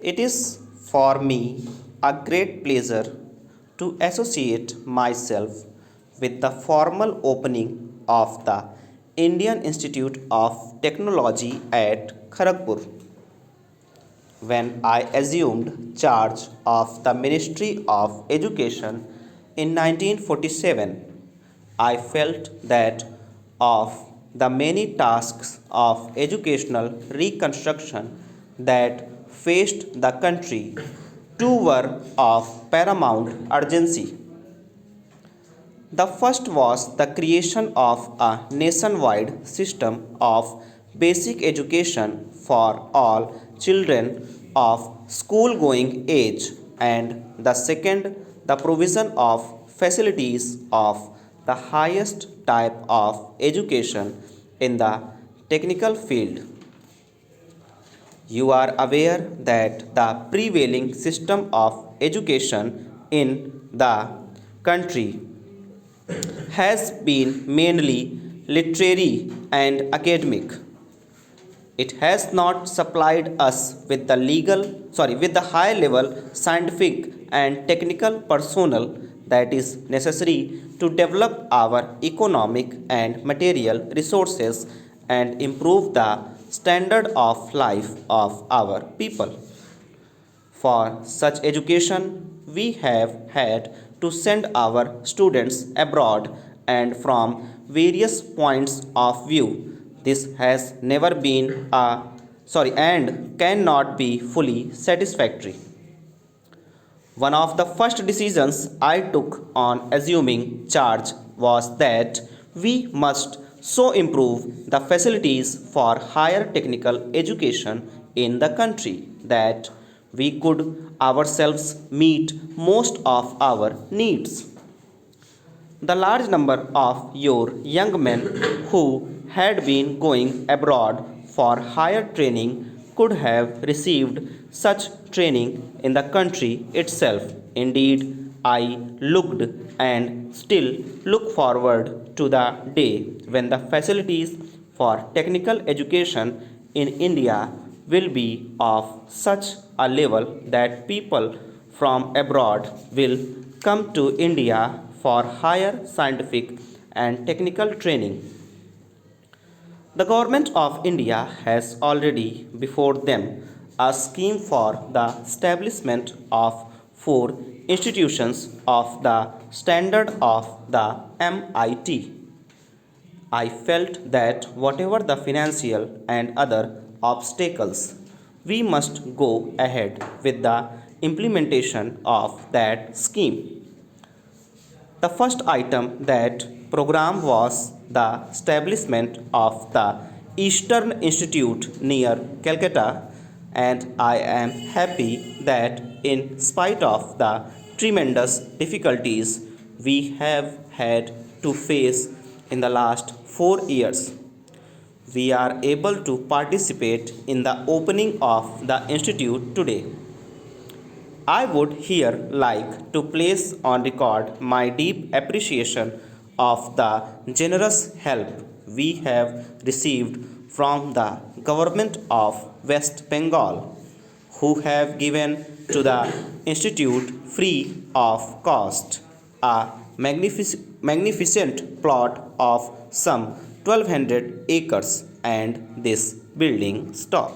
It is for me a great pleasure to associate myself with the formal opening of the Indian Institute of Technology at Kharagpur. When I assumed charge of the Ministry of Education in 1947, I felt that of the many tasks of educational reconstruction that faced the country, two were of paramount urgency. The first was the creation of a nationwide system of basic education for all children of school going age, and the second, the provision of facilities of the highest type of education in the technical field. You are aware that the prevailing system of education in the country has been mainly literary and academic. It has not supplied us with with the high level scientific and technical personnel that is necessary to develop our economic and material resources and improve the standard of life of our people. For such education, we have had to send our students abroad, and from various points of view, this has never been a and cannot be fully satisfactory. One of the first decisions I took on assuming charge was that we must so improve the facilities for higher technical education in the country that we could ourselves meet most of our needs. The large number of your young men who had been going abroad for higher training could have received such training in the country itself. Indeed, I looked and still look forward to the day when the facilities for technical education in India will be of such a level that people from abroad will come to India for higher scientific and technical training. The government of India has already before them a scheme for the establishment of four institutions of the standard of the MIT. I felt that whatever the financial and other obstacles, we must go ahead with the implementation of that scheme. The first item that program was the establishment of the Eastern Institute near Calcutta, and I am happy that in spite of the tremendous difficulties we have had to face in the last 4 years, we are able to participate in the opening of the institute today. I would here like to place on record my deep appreciation of the generous help we have received from the government of West Bengal, who have given to the institute free of cost a magnificent plot of some 1200 acres and this building stock.